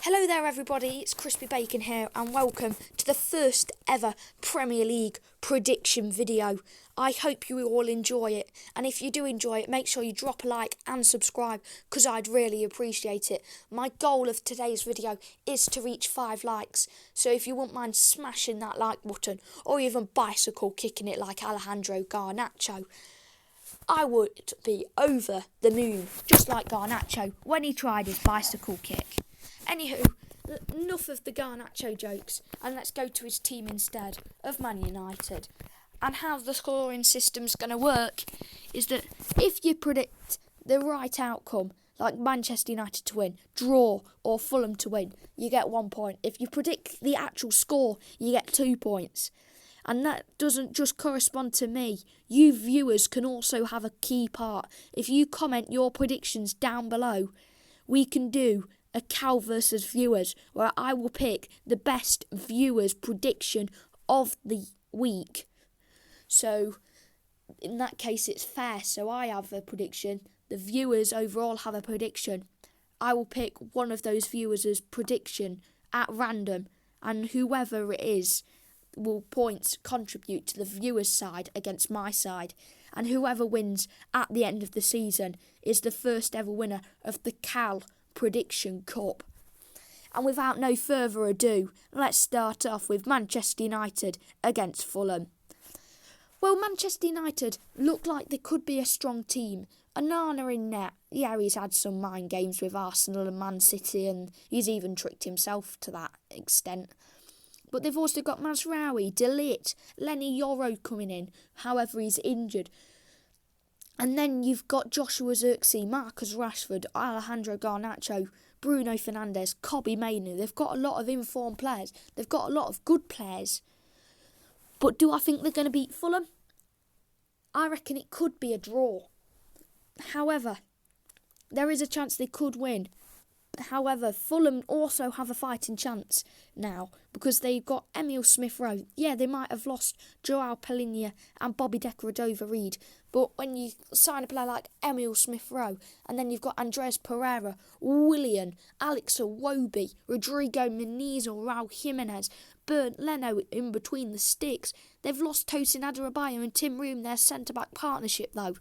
Hello there everybody, it's Crispy Bacon here and welcome to the first ever Premier League prediction video. I hope you all enjoy it, and if you do enjoy it, make sure you drop a like and subscribe because I'd really appreciate it. My goal of today's video is to reach 5 likes, so if you wouldn't mind smashing that like button or even bicycle kicking it like Alejandro Garnacho, I would be over the moon, just like Garnacho when he tried his bicycle kick. Anywho, enough of the Garnacho jokes, and let's go to his team instead of Man United. And how the scoring system's going to work is that if you predict the right outcome, like Manchester United to win, draw, or Fulham to win, you get 1 point. If you predict the actual score, you get 2 points. And that doesn't just correspond to me. You viewers can also have a key part. If you comment your predictions down below, we can do a Cal versus viewers, where I will pick the best viewers prediction of the week. So in that case it's fair. So I have a prediction, the viewers overall have a prediction. I will pick one of those viewers' prediction at random, and whoever it is will points contribute to the viewers' side against my side, and whoever wins at the end of the season is the first ever winner of the Cal Prediction Cup. And without no further ado, let's start off with Manchester United against Fulham. Well, Manchester United look like they could be a strong team. Onana in net, yeah, he's had some mind games with Arsenal and Man City, and he's even tricked himself to that extent. But they've also got Mazraoui, De Ligt, Lenny Yoro coming in, however he's injured. And then you've got Joshua Zirkzee, Marcus Rashford, Alejandro Garnacho, Bruno Fernandes, Kobbie Mainoo. They've got a lot of informed players. They've got a lot of good players. But do I think they're going to beat Fulham? I reckon it could be a draw. However, there is a chance they could win. However, Fulham also have a fighting chance now because they've got Emile Smith-Rowe. Yeah, they might have lost Joao Palhinha and Bobby Decordova-Reid, but when you sign a player like Emile Smith-Rowe, and then you've got Andreas Pereira, Willian, Alex Iwobi, Rodrigo Muniz or Raul Jimenez, Bernd Leno in between the sticks. They've lost Tosin Adarabioyo and Tim Ream, their centre-back partnership though,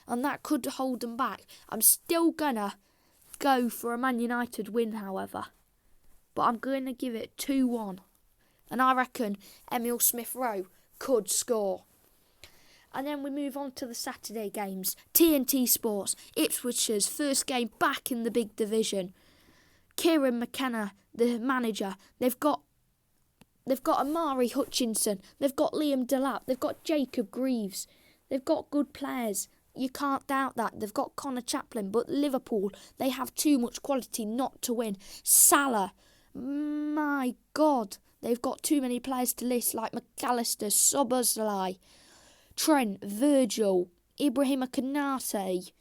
and that could hold them back. I'm still gonna go for a Man United win, however, but I'm going to give it 2-1, and I reckon Emile Smith-Rowe could score. And then we move on to the Saturday games. TNT Sports, Ipswich's first game back in the big division. Kieran McKenna, the manager. They've got Amari Hutchinson. They've got Liam Delap. They've got Jacob Greaves. They've got good players. You can't doubt that. They've got Connor Chaplin, but Liverpool, they have too much quality not to win. Salah, my God, they've got too many players to list, like McAllister, Szoboszlai, Trent, Virgil, Ibrahima Konate,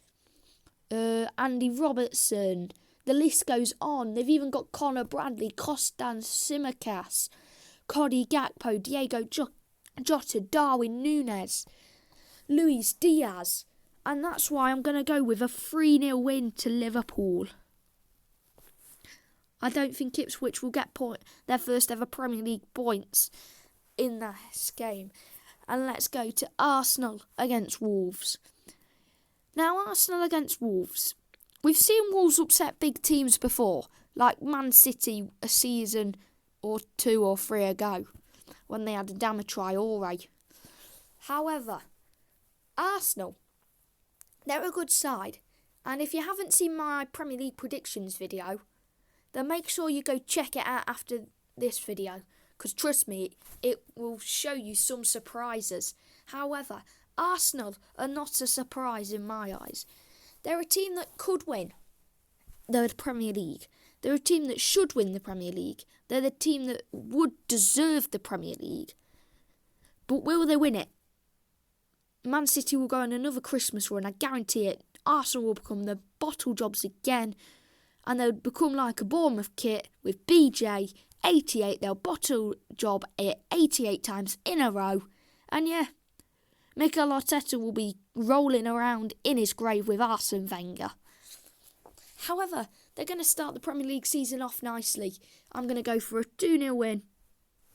Andy Robertson. The list goes on. They've even got Connor Bradley, Kostas Tsimikas, Cody Gakpo, Diego Jota, Darwin Núñez, Luis Diaz. And that's why I'm going to go with a 3-0 win to Liverpool. I don't think Ipswich will get their first ever Premier League points in this game. And let's go to Arsenal against Wolves. Now, Arsenal against Wolves. We've seen Wolves upset big teams before, like Man City a season or 2 or 3 ago, when they had Adama Traore. However, Arsenal, they're a good side, and if you haven't seen my Premier League predictions video, then make sure you go check it out after this video, because trust me, it will show you some surprises. However, Arsenal are not a surprise in my eyes. They're a team that could win the Premier League. They're a team that should win the Premier League. They're the team that would deserve the Premier League. But will they win it? Man City will go on another Christmas run, I guarantee it. Arsenal will become the bottle jobs again, and they'll become like a Bournemouth kit with BJ 88. They'll bottle job it 88 times in a row, and yeah, Mikel Arteta will be rolling around in his grave with Arsene Wenger. However, they're going to start the Premier League season off nicely. I'm going to go for a 2-0 win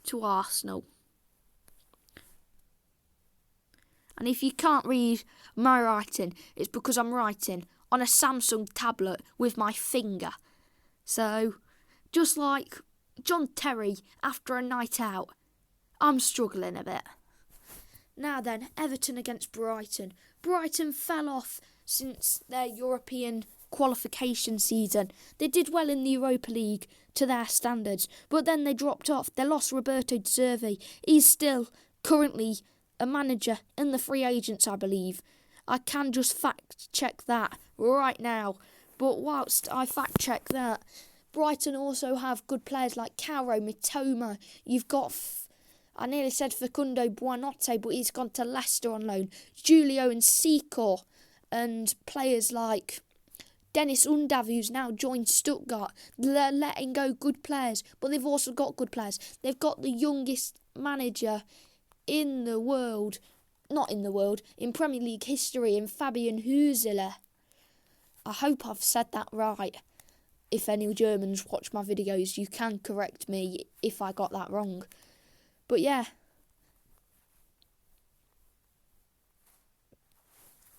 to Arsenal. And if you can't read my writing, it's because I'm writing on a Samsung tablet with my finger. So, just like John Terry after a night out, I'm struggling a bit. Now then, Everton against Brighton. Brighton fell off since their European qualification season. They did well in the Europa League to their standards, but then they dropped off. They lost Roberto De Zerbi. He's still currently a manager in the free agents, I believe. I can just fact check that right now. But whilst I fact check that, Brighton also have good players like Kauro Mitoma. You've got, I nearly said Facundo Buonanotte, but he's gone to Leicester on loan. Julio and Secor, and players like Dennis Undav, who's now joined Stuttgart. They're letting go good players, but they've also got good players. They've got the youngest manager in the world, in Premier League history, in Fabian Hüsele. I hope I've said that right. If any Germans watch my videos, you can correct me if I got that wrong. But yeah,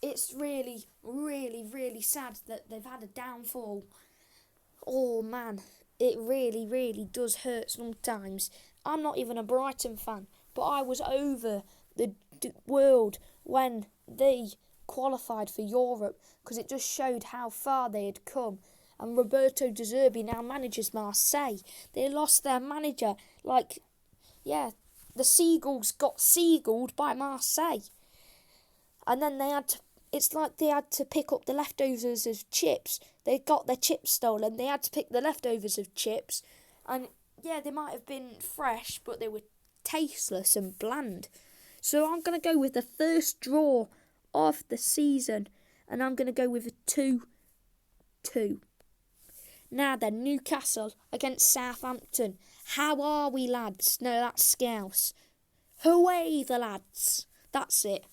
it's really, really, really sad that they've had a downfall. Oh man, it really, really does hurt sometimes. I'm not even a Brighton fan, but I was over the world when they qualified for Europe because it just showed how far they had come. And Roberto De Zerbi now manages Marseille. They lost their manager. The Seagulls got seagulled by Marseille. And then they had to pick up the leftovers of chips. They got their chips stolen. They had to pick the leftovers of chips. And yeah, they might have been fresh, but they were tasteless and bland. So I'm going to go with the first draw of the season. And I'm going to go with a 2-2. Now then, Newcastle against Southampton. How are we, lads? No, that's Scouse. Hooray, the lads. That's it.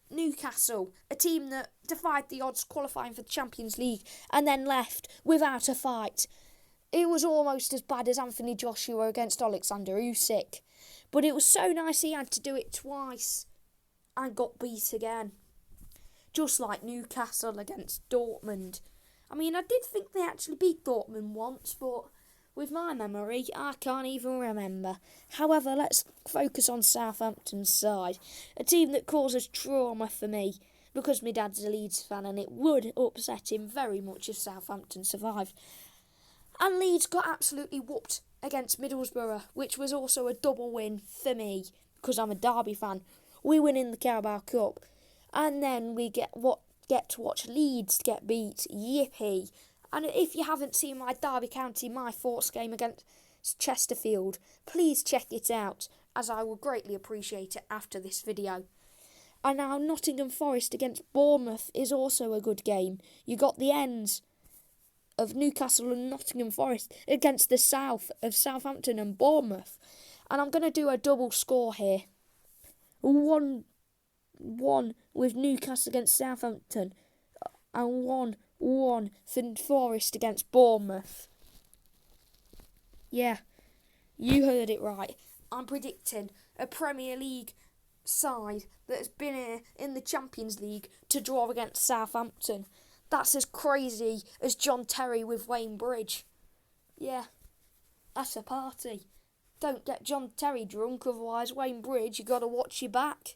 Newcastle, a team that defied the odds qualifying for the Champions League and then left without a fight. It was almost as bad as Anthony Joshua against Alexander Usyk. But it was so nice he had to do it twice and got beat again. Just like Newcastle against Dortmund. I mean, I did think they actually beat Dortmund once, but with my memory, I can't even remember. However, let's focus on Southampton's side. A team that causes trauma for me, because my dad's a Leeds fan, and it would upset him very much if Southampton survived. And Leeds got absolutely whooped against Middlesbrough, which was also a double win for me, because I'm a Derby fan. We win in the Carabao Cup, and then we get to watch Leeds get beat. Yippee. And if you haven't seen my Derby County My Thoughts game against Chesterfield, please check it out, as I will greatly appreciate it after this video. And now Nottingham Forest against Bournemouth is also a good game. You got the ends of Newcastle and Nottingham Forest against the south of Southampton and Bournemouth. And I'm going to do a double score here. 1-1 with Newcastle against Southampton and 1-1 for Forest against Bournemouth. Yeah, you heard it right. I'm predicting a Premier League side that has been here in the Champions League to draw against Southampton. That's as crazy as John Terry with Wayne Bridge. Yeah, that's a party. Don't get John Terry drunk, otherwise Wayne Bridge, you got to watch your back.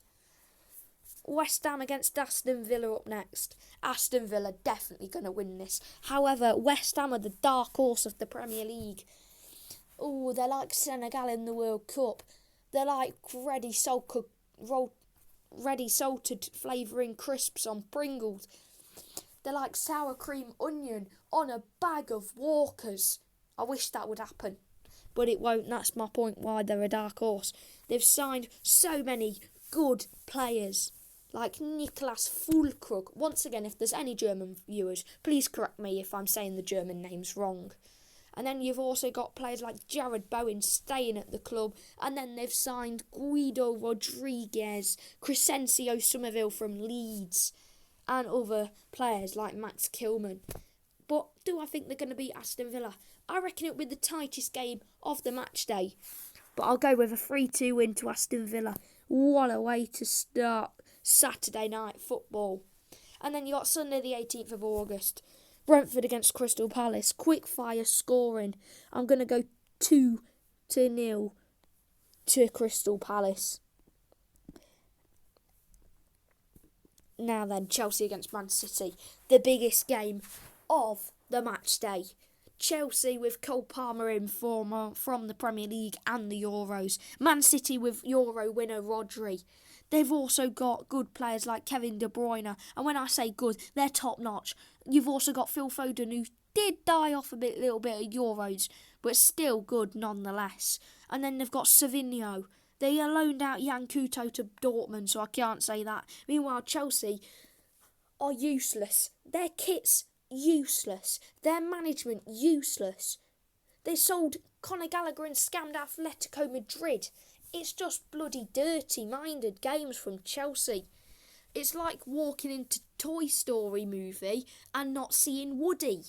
West Ham against Aston Villa up next. Aston Villa definitely going to win this. However, West Ham are the dark horse of the Premier League. Oh, they're like Senegal in the World Cup. They're like ready salted flavouring crisps on Pringles. They're like sour cream onion on a bag of Walkers. I wish that would happen, but it won't. That's my point why they're a dark horse. They've signed so many good players, like Niklas Füllkrug. Once again, if there's any German viewers, please correct me if I'm saying the German names wrong. And then you've also got players like Jared Bowen staying at the club. And then they've signed Guido Rodriguez, Crescencio Somerville from Leeds, and other players like Max Kilman. But do I think they're going to beat Aston Villa? I reckon it'll be the tightest game of the match day. But I'll go with a 3-2 win to Aston Villa. What a way to start Saturday night football. And then you got Sunday the 18th of August. Brentford against Crystal Palace. Quick fire scoring. I'm going to go 2-0 to Crystal Palace. Now then, Chelsea against Man City. The biggest game of the match day. Chelsea with Cole Palmer in form from the Premier League and the Euros. Man City with Euro winner Rodri. They've also got good players like Kevin De Bruyne. And when I say good, they're top notch. You've also got Phil Foden, who did die off little bit of Euros, but still good nonetheless. And then they've got Savinho. They loaned out Jan Couto to Dortmund, so I can't say that. Meanwhile, Chelsea are useless. Their kit's useless. Their management useless. They sold Conor Gallagher and scammed Atletico Madrid. It's just bloody dirty-minded games from Chelsea. It's like walking into Toy Story movie and not seeing Woody.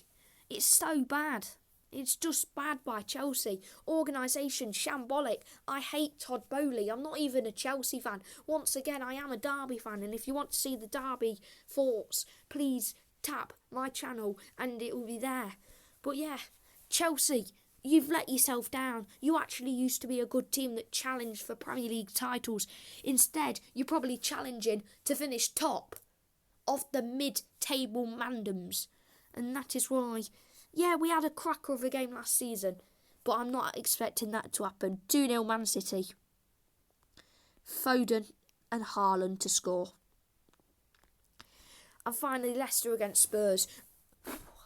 It's so bad. It's just bad by Chelsea. Organisation shambolic. I hate Todd Bowley. I'm not even a Chelsea fan. Once again, I am a Derby fan. And if you want to see the Derby thoughts, please tap my channel and it will be there. But yeah, Chelsea, you've let yourself down. You actually used to be a good team that challenged for Premier League titles. Instead, you're probably challenging to finish top of the mid-table Mandams. And that is why, yeah, we had a cracker of a game last season, but I'm not expecting that to happen. 2-0 Man City. Foden and Haaland to score. And finally, Leicester against Spurs.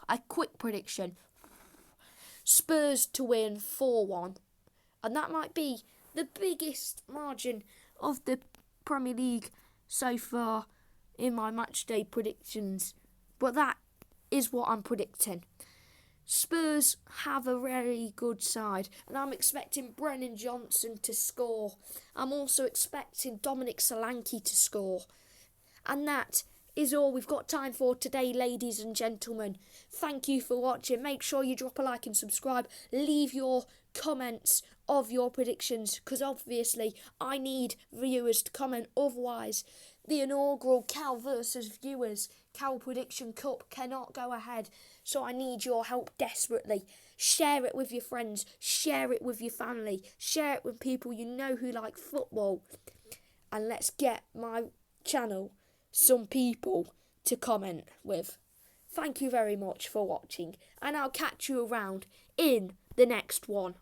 A quick prediction. Spurs to win 4-1. And that might be the biggest margin of the Premier League so far in my matchday predictions. But that is what I'm predicting. Spurs have a very good side, and I'm expecting Brennan Johnson to score. I'm also expecting Dominic Solanke to score. And that is all we've got time for today, ladies and gentlemen. Thank you for watching. Make sure you drop a like and subscribe. Leave your comments of your predictions, because obviously I need viewers to comment. Otherwise, the inaugural Cal versus Viewers Cal Prediction Cup cannot go ahead. So I need your help desperately. Share it with your friends. Share it with your family. Share it with people you know who like football. And let's get my channel some people to comment with. Thank you very much for watching, and I'll catch you around in the next one.